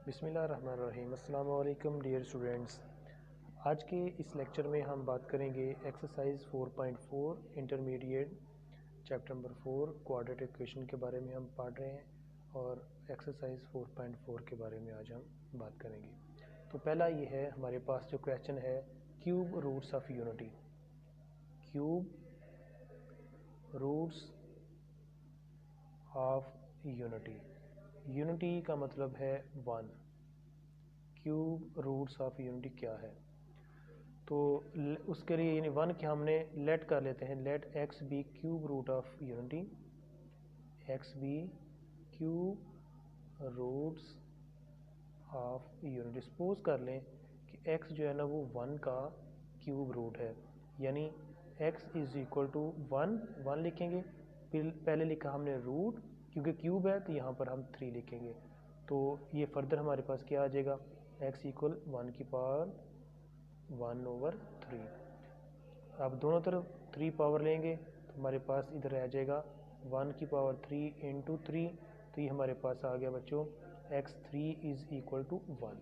बिस्मिल्लाहिर्रहमानिर्रहीम। अस्सलाम वालेकुम डियर स्टूडेंट्स। आज के इस लेक्चर में हम बात करेंगे exercise 4.4 intermediate chapter number 4 quadratic equation के बारे में हम पढ़ रहे हैं और एक्सरसाइज 4.4 के बारे में आज हम बात करेंगे। तो पहला ये है हमारे पास जो क्वेश्चन है, cube roots of unity. Cube roots of unity. Unity का मतलब है one. Cube roots of unity क्या है? तो उसके लिए यानी वन के हमने लेट कर लेते हैं, let X be cube root of unity, X be cube roots of unity. Suppose कर लें कि एक्स जो है ना वो वन का क्यूब रूट है, यानी X is equal to one लिखेंगे। फिर पहले लिखा हमने रूट, क्योंकि क्यूब है तो यहाँ पर हम 3 लिखेंगे। तो ये फर्दर हमारे पास क्या आ जाएगा, एक्स इक्वल 1 की पावर 1/3। अब दोनों तरफ 3 पावर लेंगे तो हमारे पास इधर आ जाएगा 1 की पावर 3 इंटू 3। तो ये हमारे पास आ गया बच्चों x3 is equal to 1।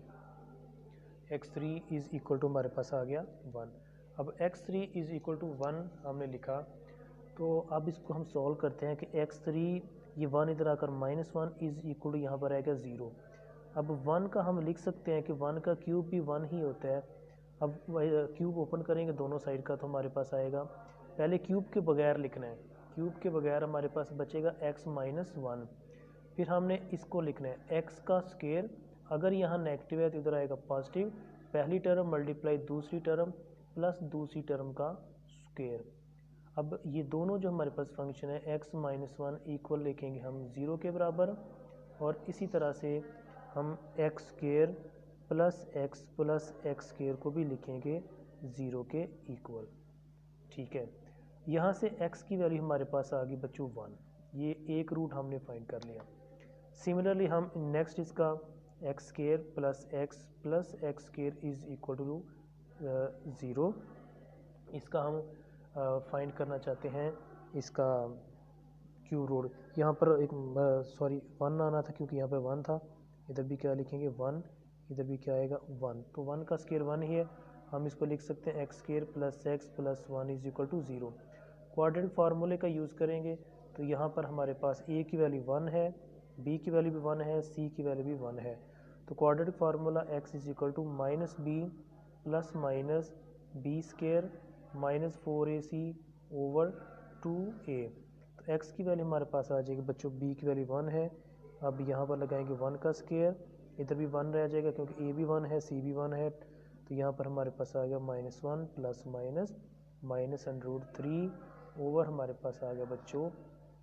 x3 is equal to हमारे पास आ गया 1। अब x3 इज इक्वल टू 1 हमने लिखा, तो अब इसको हम सॉल्व करते हैं कि x3 ये 1 इधर आकर -1 इज इक्वल टू यहाँ पर आएगा 0। अब 1 का हम लिख सकते हैं कि 1 का क्यूब भी 1 ही होता है। अब क्यूब ओपन करेंगे दोनों साइड का तो हमारे पास आएगा, पहले क्यूब के बगैर लिखना है, क्यूब के बगैर हमारे पास बचेगा x - 1। फिर हमने इसको लिखना है x का स्क्वायर, अगर यहाँ नेगेटिव है तो इधर आएगा पॉजिटिव, पहली टर्म मल्टीप्लाई दूसरी टर्म प्लस दूसरी टर्म का स्क्वायर। अब ये दोनों जो हमारे पास फंक्शन है x - 1 इक्वल लिखेंगे हम 0 के बराबर, और इसी तरह से हम x square plus X square को भी लिखेंगे 0 के इक्वल। ठीक है, यहाँ से x की वैल्यू हमारे पास आ गई बच्चों 1। ये एक रूट हमने फाइंड कर लिया। सिमिलरली हम नेक्स्ट इसका X square plus X square is equal to 0, इसका हम फाइंड करना चाहते हैं इसका क्यूब रूट। यहाँ पर एक 1 आना था क्योंकि यहाँ पर 1 था, इधर भी क्या लिखेंगे 1, इधर भी क्या आएगा 1। तो 1 का स्क्वायर 1 ही है, हम इसको लिख सकते हैं X square plus X plus 1 is equal to 0। Quadratic फार्मूले का यूज़ करेंगे तो यहाँ पर हमारे पास a की वैल्यू 1 है, b की वैल्यू भी 1 है, c की वैल्यू भी 1 है। तो quadratic formula x is equal to -b plus minus B square minus 4ac over 2a। तो x की वैल्यू हमारे पास आ जाएगी बच्चों, b की वैल्यू 1 है। अब यहाँ पर लगाएंगे 1 का स्क्वायर, इधर भी 1 रह जाएगा क्योंकि a भी 1 है, c भी 1 है। तो यहाँ पर हमारे पास आ गया -1 प्लस माइनस √3 ओवर हमारे पास आ गया बच्चों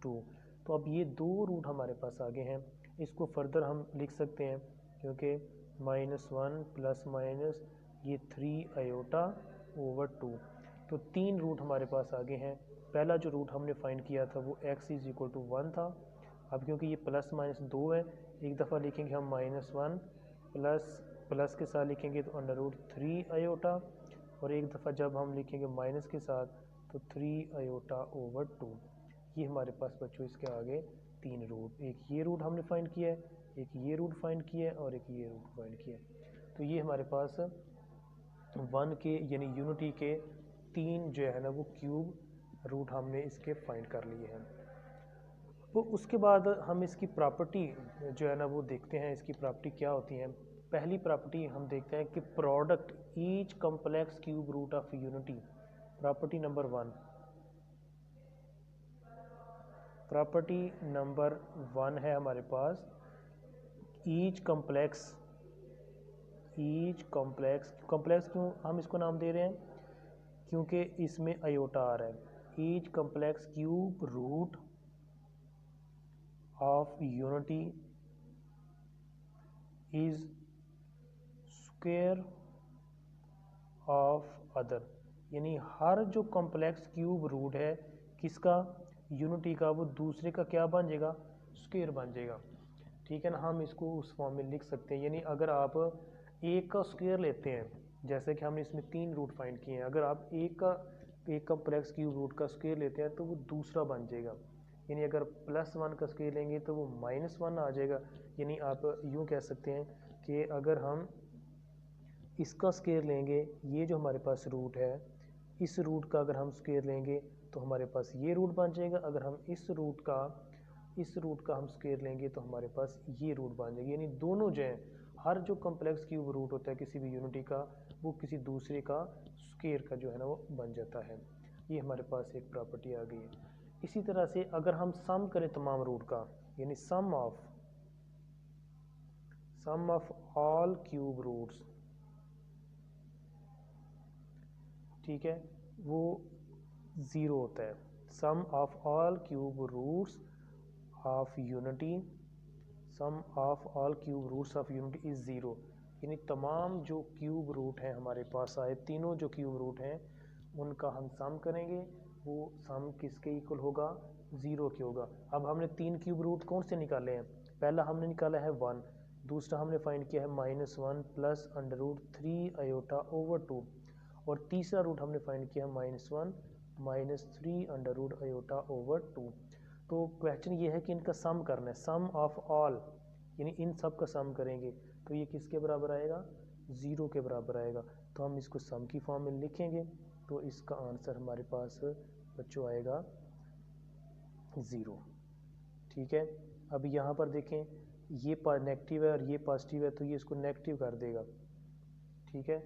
2। तो अब ये दो रूट हमारे पास आगे हैं, इसको फर्दर हम लिख सकते हैं क्योंकि -1 प्लस माइनस ये 3 आयोटा ओवर 2। तो 3 रूट हमारे पास आगे हैं। पहला जो रूट हमने फाइंड किया था वो x इज इक्वल टू 1 था। अब क्योंकि ये प्लस माइनस 2 है, एक दफ़ा लिखेंगे हम -1 प्लस के साथ लिखेंगे तो √3 आयोटा, और एक दफ़ा जब हम लिखेंगे माइनस के साथ तो 3 आयोटा ओवर 2। ये हमारे पास बच्चों इसके आगे 3 रूट, एक ये रूट हमने फाइंड किया है, एक ये रूट फाइंड किया है और एक ये रूट फाइंड किया है। तो ये हमारे पास 1 के यानी यूनिटी के 3 जो है ना वो क्यूब रूट हमने इसके फाइंड कर लिए हैं। तो उसके बाद हम इसकी प्रॉपर्टी जो है ना वो देखते हैं, इसकी प्रॉपर्टी क्या होती है। पहली प्रॉपर्टी हम देखते हैं कि product each complex cube root of unity. Property number 1, property number 1 है हमारे पास ईच कॉम्प्लेक्स क्यों हम इसको नाम दे रहे हैं, क्योंकि इसमें आयोटा आ रहा है। Each complex cube root of unity is square of other, यानी हर जो कॉम्प्लेक्स क्यूब रूट है किसका, यूनिटी का, वो दूसरे का क्या बन जाएगा, स्क्वायर बन जाएगा। ठीक है ना, हम इसको उस फॉर्म में लिख सकते हैं। यानी अगर आप एक का स्क्वायर लेते हैं, जैसे कि हमने इसमें 3 रूट फाइंड किए हैं, अगर आप एक कॉम्प्लेक्स क्यूब रूट का स्क्वायर लेते हैं तो वो दूसरा बन जाएगा। यानी अगर +1 का स्क्वायर लेंगे तो वो -1 आ जाएगा। यानी आप यूँ कह सकते हैं कि अगर हम इसका स्क्वायर लेंगे, ये जो हमारे पास रूट है, इस रूट का अगर हम स्क्वायर लेंगे तो हमारे पास ये रूट बन जाएगा। अगर हम इस रूट का हम स्क्वायर लेंगे तो हमारे पास ये रूट बन जाएगी। यानी दोनों जो हैं, हर जो कॉम्प्लेक्स क्यूब रूट होता है किसी भी यूनिटी का, वो किसी दूसरे का स्क्वायर का जो है ना वो बन जाता है। ये हमारे पास एक प्रॉपर्टी आ गई है। इसी तरह से अगर हम सम करें तमाम रूट का, यानी sum of all cube roots, ठीक है, वो ज़ीरो होता है। Sum of all cube roots of unity, sum of all cube roots of unity is zero. यानी तमाम जो क्यूब रूट हैं हमारे पास आए, तीनों जो क्यूब रूट हैं उनका हम सम करेंगे, वो सम किसके इक्वल होगा? ज़ीरो के होगा। अब हमने तीन क्यूब रूट कौन से निकाले हैं? पहला हमने निकाला है 1, दूसरा हमने फाइंड किया है -1 प्लस √3i/2, और तीसरा रूट हमने फाइंड किया है -1 -3 √i/2। तो क्वेश्चन ये है कि इनका सम करना है, सम ऑफ ऑल, यानी इन सब का सम करेंगे तो ये किसके बराबर आएगा? ज़ीरो के बराबर आएगा। तो हम इसको सम की फॉर्म में लिखेंगे तो इसका आंसर हमारे पास बच्चों आएगा ज़ीरो। ठीक है, अब यहाँ पर देखें, ये नेगेटिव है और ये पॉजिटिव है, तो ये इसको नेगेटिव कर देगा। ठीक है,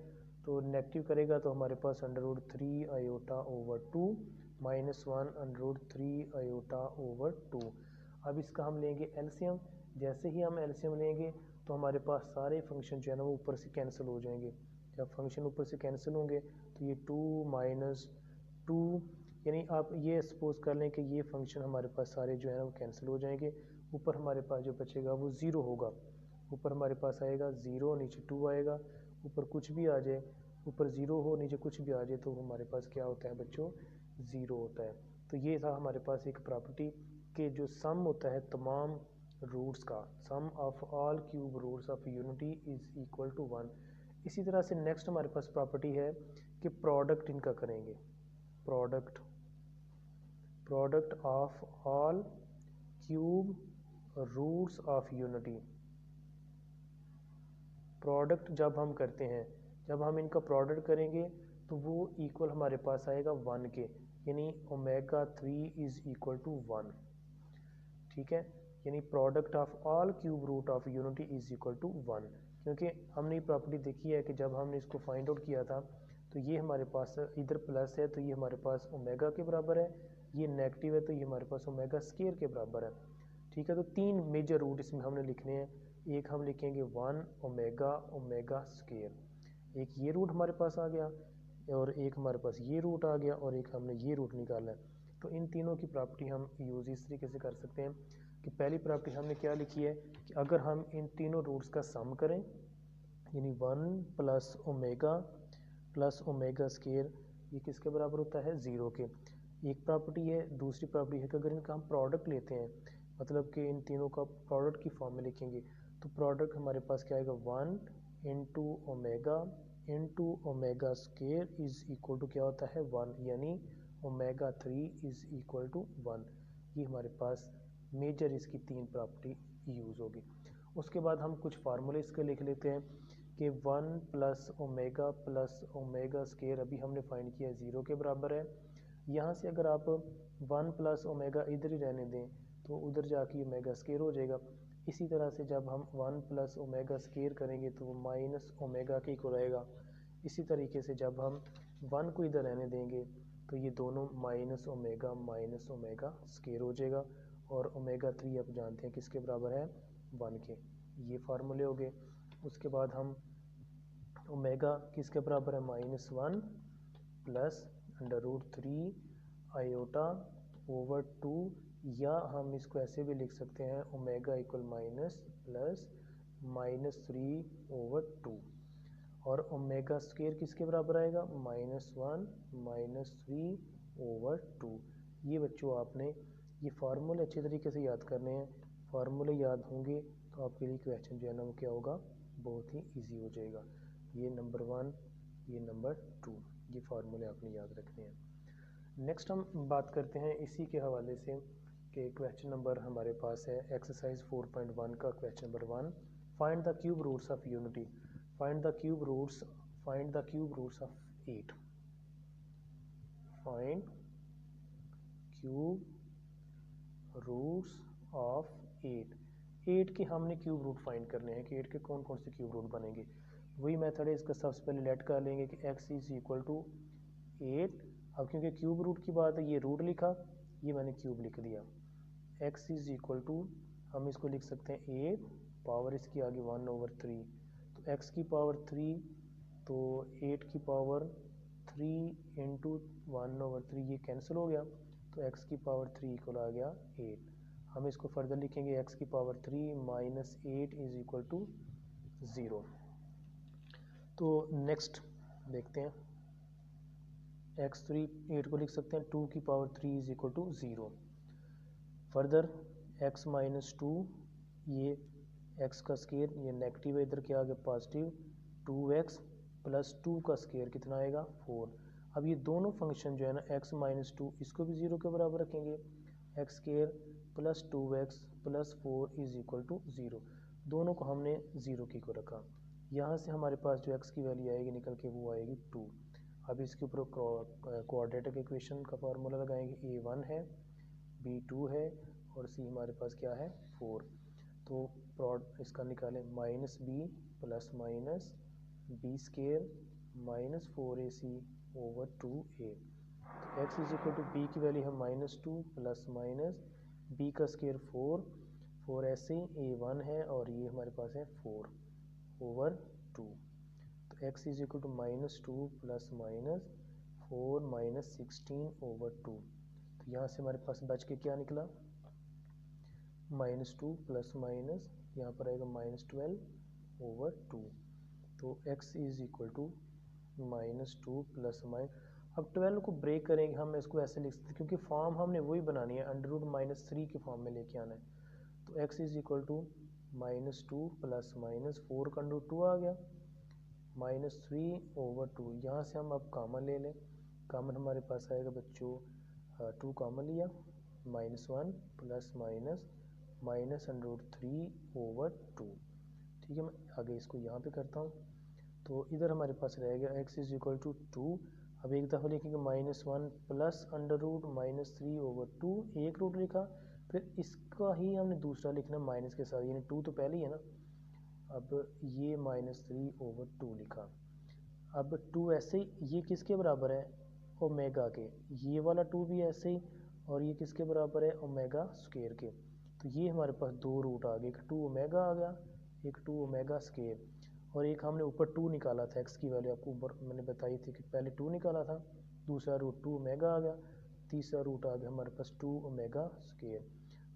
तो नेगेटिव करेगा तो हमारे पास √3i/2 -1 √3i/2। अब इसका हम लेंगे एलसीएम। जैसे ही हम एलसीएम लेंगे तो हमारे पास सारे फंक्शन जो है ना वो ऊपर से कैंसिल हो जाएंगे। जब फंक्शन ऊपर से कैंसिल होंगे तो ये 2 - 2, यानी आप ये सपोज कर लें कि ये फंक्शन हमारे पास सारे जो है ना वो कैंसिल हो जाएंगे। ऊपर हमारे पास जो बचेगा वो ज़ीरो होगा। ऊपर हमारे पास आएगा 0, नीचे 2 आएगा। ऊपर कुछ भी आ जाए, ऊपर 0 हो, नीचे कुछ भी आ जाए, तो हमारे पास क्या होता है बच्चों? ज़ीरो होता है। तो ये था हमारे पास एक प्रॉपर्टी कि जो सम होता है तमाम रूट्स का, sum of all cube roots of unity is equal to 1। इसी तरह से नेक्स्ट हमारे पास प्रॉपर्टी है कि प्रोडक्ट इनका करेंगे, product of all cube roots of unity. Product जब हम करते हैं, जब हम इनका प्रोडक्ट करेंगे तो वो इक्वल हमारे पास आएगा 1 के, यानी ω3 इज़ इक्वल टू 1। ठीक है, यानी product of all cube root of unity is equal to 1। क्योंकि हमने ये प्रॉपर्टी देखी है कि जब हमने इसको फाइंड आउट किया था तो ये हमारे पास इधर प्लस है तो ये हमारे पास ओमेगा के बराबर है, ये नेगेटिव है तो ये हमारे पास ओमेगा स्क्वायर के बराबर है। ठीक है, तो तीन मेजर रूट इसमें हमने लिखने हैं। एक हम लिखेंगे 1 ओमेगा स्क्वायर, एक ये रूट हमारे पास आ गया, और एक हमारे पास ये रूट आ गया, और एक हमने ये रूट निकाला है। तो इन तीनों की प्रॉपर्टी हम यूज़ इस तरीके से कर सकते हैं कि पहली प्रॉपर्टी हमने क्या लिखी है कि अगर हम इन तीनों रूट्स का सम करें, यानी 1 प्लस ओमेगा स्क्वायर, ये किसके बराबर होता है? ज़ीरो के। एक प्रॉपर्टी है। दूसरी प्रॉपर्टी है कि अगर इनका हम प्रोडक्ट लेते हैं, मतलब कि इन तीनों का प्रोडक्ट की फॉर्म में लिखेंगे, तो प्रोडक्ट हमारे पास क्या आएगा? 1 into omega square is equal to क्या होता है? 1, यानी ω3 इज़ इक्वल टू 1। ये हमारे पास मेजर इसकी तीन प्रॉपर्टी यूज़ होगी। उसके बाद हम कुछ फार्मूले इसके लिख लेते हैं कि 1 प्लस ओमेगा स्क्वायर अभी हमने फाइंड किया 0 के बराबर है। यहाँ से अगर आप 1 प्लस ओमेगा इधर ही रहने दें तो उधर जाके ओमेगा स्क्वायर हो जाएगा। इसी तरह से जब हम 1 प्लस ओमेगा स्क्वायर करेंगे तो वो माइनस ओमेगा के इक्वल आएगा। इसी तरीके से जब हम 1 को इधर रहने देंगे तो ये दोनों माइनस ओमेगा स्क्वायर हो जाएगा, और ω3 आप जानते हैं किसके बराबर है? 1 के। ये फार्मूले हो गए। उसके बाद हम ओमेगा किसके बराबर है? -1 प्लस √3i/2, या हम इसको ऐसे भी लिख सकते हैं ओमेगा इक्वल माइनस प्लस -3/2, और ओमेगा स्क्वायर किसके बराबर आएगा? -1 -3/2। ये बच्चों आपने ये फार्मूले अच्छे तरीके से याद करने हैं। फार्मूले याद होंगे तो आपके लिए क्वेश्चन जो है ना वो क्या होगा? बहुत ही इजी हो जाएगा। ये नंबर 1, ये नंबर 2, ये फार्मूले आपने याद रखने हैं। नेक्स्ट हम बात करते हैं इसी के हवाले से कि क्वेश्चन नंबर हमारे पास है एक्सरसाइज 4.1 का question number 1, find the cube roots of unity, find the cube roots, find the cube roots of 8, find cube roots of 8। 8 के हमने क्यूब रूट फाइंड करने हैं कि 8 के कौन कौन से क्यूब रूट बनेंगे। वही मेथड है, इसका सबसे पहले लेट कर लेंगे कि x इज इक्वल टू 8। अब क्योंकि क्यूब रूट की बात है, ये रूट लिखा, ये मैंने क्यूब लिख दिया। x इज इक्वल टू, हम इसको लिख सकते हैं 8 पावर इसकी आगे 1/3, तो x की पावर 3, तो 8 की पावर 3 इंटू 1/3 ये कैंसिल हो गया, तो x की पावर 3 इक्वल आ गया 8। हम इसको फर्दर लिखेंगे x की power 3 minus 8 is equal to 0। तो नेक्स्ट देखते हैं, x3 8 को लिख सकते हैं 2 की power 3 is equal to 0। Further x minus 2, ये x का स्केयर, ये नेगेटिव है, इधर क्या आ गया पॉजिटिव, 2x प्लस 2 का स्केयर कितना आएगा 4। अब ये दोनों फंक्शन जो है ना x माइनस 2, इसको भी 0 के बराबर रखेंगे, x square plus 2x plus 4 is equal to 0। दोनों को हमने 0 की को रखा। यहाँ से हमारे पास जो x की वैल्यू आएगी निकल के वो आएगी 2। अब इसके ऊपर क्वाड्रेटिक इक्वेशन का फार्मूला लगाएंगे, a1 है, b2 है और c हमारे पास क्या है 4। तो प्रोड इसका निकालें, minus B plus minus B square minus 4ac over 2a। x is equal to B की वैल्यू है माइनस 2 प्लस माइनस बी का स्केयर 4 ऐसे ही a1 है और ये हमारे पास है 4 ओवर 2। तो x is equal to minus 2 plus minus 4 minus 16 over 2। तो यहाँ से हमारे पास बच के क्या निकला, माइनस 2 प्लस माइनस यहाँ पर आएगा माइनस 12 ओवर 2। तो x is equal to minus 2 plus minus, अब 12 को ब्रेक करेंगे हम, इसको ऐसे लिख सकते हैं क्योंकि फॉर्म हमने वही बनानी है, अंडर रूट माइनस 3 के फॉर्म में लेके आना है। तो x is equal to minus 2 plus minus 4 का अंडर 2 आ गया, माइनस 3 ओवर 2। यहाँ से हम अब कॉमन ले लें, कॉमन हमारे पास आएगा बच्चों 2 कॉमन लिया, minus 1 plus minus minus under root 3 over 2। ठीक है, मैं आगे इसको यहाँ पे करता हूँ। तो इधर हमारे पास रहेगा x इज इक्वल टू 2। अब एक दफ़ा लिखेंगे minus 1 plus under root minus 3 over 2, एक रूट लिखा, फिर इसका ही हमने दूसरा लिखना माइनस के साथ, यानी 2 तो पहले ही है ना। अब ये माइनस 3 ओवर 2 लिखा। अब 2 ऐसे ही, ये किसके बराबर है ओमेगा के, ये वाला 2 भी ऐसे ही, और ये किसके बराबर है ओमेगा स्क्वायर के। तो ये हमारे पास दो रूट आ गए, एक 2 ओमेगा आ गया, एक 2 ओमेगा स्क्वायर, और एक हमने ऊपर 2 निकाला था, x की वैल्यू आपको ऊपर मैंने बताई थी कि पहले 2 निकाला था, दूसरा रूट 2 ओमेगा आ गया, तीसरा रूट आ गया हमारे पास 2 ओमेगा स्क्वायर।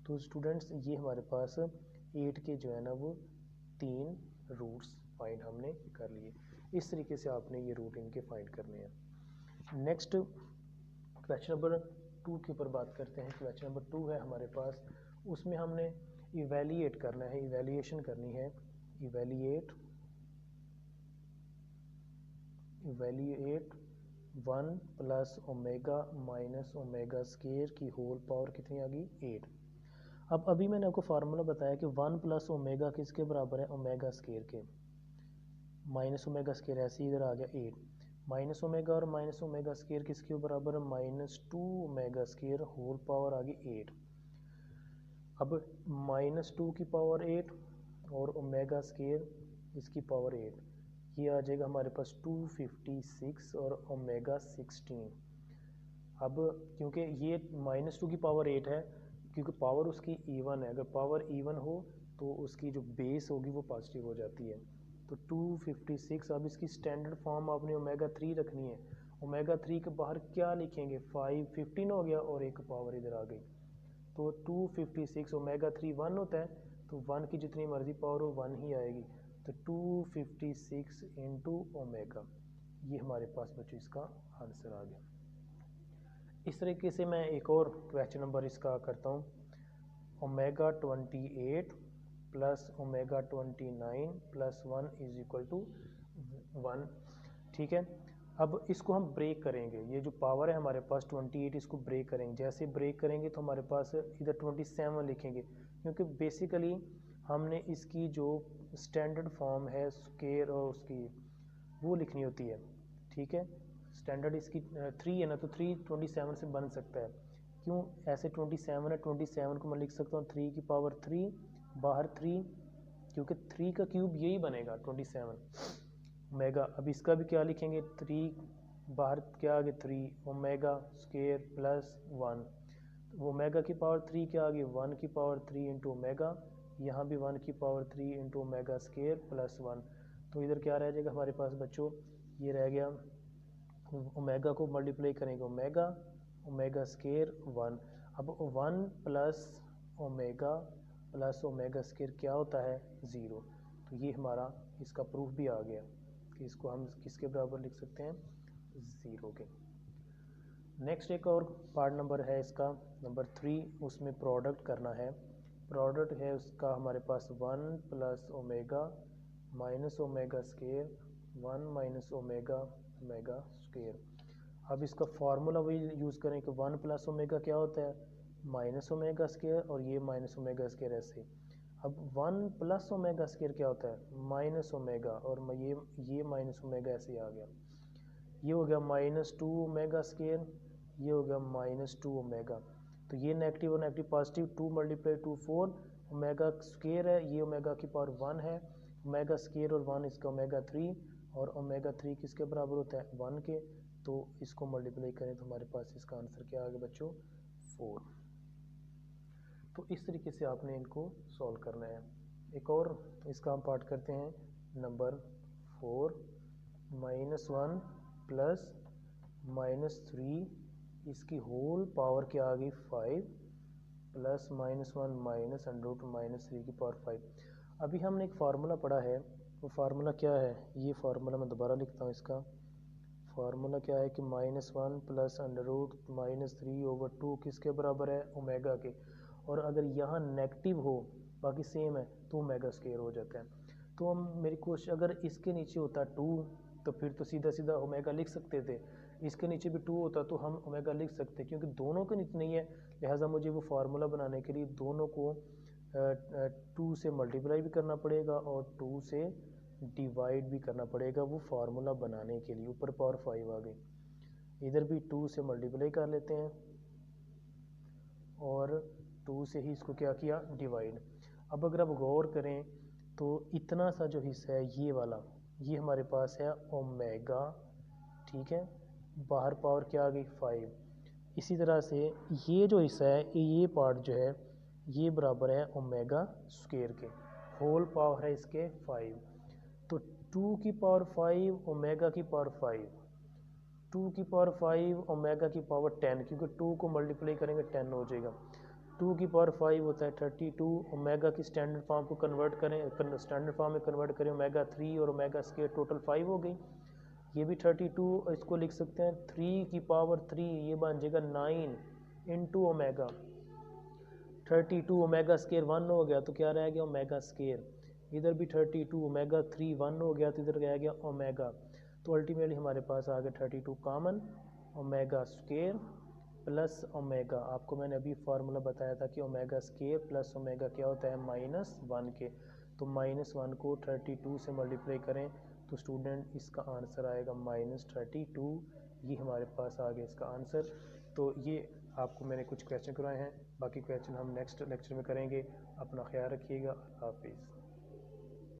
तो स्टूडेंट्स ये हमारे पास 8 के जो है ना वो 3 रूट्स फाइंड हमने कर लिए। इस तरीके से आपने ये रूट इनके फाइंड करने हैं। नेक्स्ट क्वेश्चन नंबर 2 के ऊपर बात करते हैं। क्वेश्चन नंबर 2 है हमारे पास, उसमें हमने इवेल्यूएट करना है, इवेल्यूएशन करनी है, evaluate 1 plus omega minus omega square की होल पावर कितनी आ गई 8। अब अभी मैंने आपको फार्मूला बताया कि 1 प्लस ओमेगा किसके बराबर है ओमेगा स्क्वायर के, माइनस ओमेगा स्क्वायर ऐसे इधर आ गया 8, माइनस ओमेगा और माइनस ओमेगा स्क्वायर किसके बराबर है minus 2 omega square whole power आ गई 8। अब माइनस 2 की पावर 8 और ओमेगा स्क्वायर इसकी पावर 8, ये आ जाएगा हमारे पास 256 और ओमेगा 16। अब क्योंकि ये माइनस 2 की पावर 8 है, क्योंकि पावर उसकी इवन है, अगर पावर इवन हो तो उसकी जो बेस होगी वो पॉजिटिव हो जाती है। तो 256, अब इसकी स्टैंडर्ड फॉर्म आपने ओमेगा 3 रखनी है। ओमेगा 3 के बाहर क्या लिखेंगे, 15 हो गया और एक पावर इधर आ गई, तो 256 ओमेगा 3 1 होता है, तो 1 की जितनी मर्जी पावर हो 1 ही आएगी, तो 256 इंटू ओमेगा, ये हमारे पास बच्चों इसका आंसर आ गया। इस तरीके से मैं एक और क्वेश्चन नंबर इसका करता हूँ, omega 28 plus omega 29 plus 1 is equal to 1। ठीक है, अब इसको हम ब्रेक करेंगे, ये जो पावर है हमारे पास 28, इसको ब्रेक करेंगे। जैसे ब्रेक करेंगे तो हमारे पास इधर 27 लिखेंगे, क्योंकि बेसिकली हमने इसकी जो स्टैंडर्ड फॉर्म है स्केयर और उसकी वो लिखनी होती है, ठीक है। स्टैंडर्ड इसकी 3 है ना, तो 3 27 से बन सकता है। क्यों ऐसे 27 है, 27 को मैं लिख सकता हूँ 3 की पावर 3 बाहर 3, क्योंकि 3 का क्यूब यही बनेगा 27 ओमेगा। अब इसका भी क्या लिखेंगे, 3 बाहर क्या आ गया 3 ओमेगा स्केयर प्लस 1, ओमेगा की पावर 3 क्या आ गई 1 की पावर 3 इंटू ओमेगा, यहाँ भी 1 की power 3 into omega square plus 1। तो इधर क्या रह जाएगा हमारे पास बच्चों, ये रह गया ओमेगा को मल्टीप्लाई करेंगे ओमेगा, ओमेगा स्केयर 1। अब 1 प्लस ओमेगा स्केयर क्या होता है 0। तो ये हमारा इसका प्रूफ भी आ गया कि इसको हम किसके बराबर लिख सकते हैं 0 के। नेक्स्ट एक और पार्ट नंबर है इसका नंबर 3, उसमें प्रोडक्ट करना है। प्रोडक्ट है उसका हमारे पास 1 plus omega minus omega square 1 minus omega omega square. अब इसका फार्मूला वही यूज़ करें कि 1 प्लस ओमेगा क्या होता है माइनस ओमेगा स्केयर, और ये माइनस ओमेगा स्केयर ऐसे। अब 1 प्लस ओमेगा स्केयर क्या होता है माइनस ओमेगा, और ये माइनस ओमेगा ऐसे ही आ गया। ये हो गया -2 ओमेगा स्केयर, ये हो गया -2 ओमेगा। तो ये नेगेटिव और negative positive, 2 multiply 2 4 omega square है, ये ओमेगा की पावर 1 है, ओमेगा स्केयर और 1 इसका ओमेगा 3, और ओमेगा 3 किसके बराबर होता है 1 के। तो इसको मल्टीप्लाई करें तो हमारे पास इसका आंसर क्या आ गया बच्चों 4। तो इस तरीके से आपने इनको सॉल्व करना है। एक और इसका हम पार्ट करते हैं नंबर 4, -1 प्लस -3 इसकी होल पावर क्या आ गई 5 प्लस -1 माइनस √-3 की पावर 5। अभी हमने एक फार्मूला पढ़ा है, वो फार्मूला क्या है, ये फार्मूला मैं दोबारा लिखता हूँ। इसका फार्मूला क्या है कि -1 प्लस √-3/2 किसके बराबर है ओमेगा के। और अगर यहाँ नेगेटिव हो बाकी सेम है तो ओमेगा स्केयर हो जाता है। तो हम मेरी कोशिश, अगर इसके नीचे होता 2 तो फिर तो सीधा सीधा ओमेगा लिख सकते थे, इसके नीचे भी 2 होता तो हम ओमेगा लिख सकते, क्योंकि दोनों के नीचे नहीं है, लिहाजा मुझे वो फार्मूला बनाने के लिए दोनों को 2 से मल्टीप्लाई भी करना पड़ेगा और 2 से डिवाइड भी करना पड़ेगा वो फार्मूला बनाने के लिए। ऊपर पावर 5 आ गई, इधर भी 2 से मल्टीप्लाई कर लेते हैं और 2 से ही इसको क्या किया डिवाइड। अब अगर आप गौर करें तो इतना सा जो हिस्सा है ये वाला, ये हमारे पास है ओमेगा, ठीक है, बाहर पावर क्या आ गई 5। इसी तरह से ये जो हिस्सा है ये पार्ट जो है ये बराबर है ओमेगा स्क्वायर के, होल पावर है इसके 5। तो 2 की पावर 5 ओमेगा की पावर 5, 2 की पावर 5 ओमेगा की पावर 10, क्योंकि 2 को मल्टीप्लाई करेंगे 10 हो जाएगा। 2 की पावर 5 होता है 32, ओमेगा की स्टैंडर्ड फॉर्म को कन्वर्ट करें, स्टैंडर्ड फॉर्म में कन्वर्ट करें ओमेगा 3 और ओमेगा स्क्वायर टोटल 5 हो गई। ये भी 32 इसको लिख सकते हैं 3 की पावर 3, ये बन जाएगा 9 इंटू ओमेगा। 32 ओमेगा स्क्वायर 1 हो गया तो क्या रह गया ओमेगा स्क्वायर। इधर भी 32 ओमेगा 3 1 हो गया तो इधर रह गया ओमेगा। तो अल्टीमेटली हमारे पास आ गया 32 common, omega square plus omega. आपको मैंने अभी फार्मूला बताया था कि ओमेगा स्क्वायर प्लस ओमेगा क्या होता है -1 के। तो -1 को 32 से मल्टीप्लाई करें तो स्टूडेंट इसका आंसर आएगा -32। ये हमारे पास आ गया इसका आंसर। तो ये आपको मैंने कुछ क्वेश्चन करवाए हैं, बाकी क्वेश्चन हम नेक्स्ट लेक्चर में करेंगे। अपना ख्याल रखिएगा, अल्लाह हाफिज़।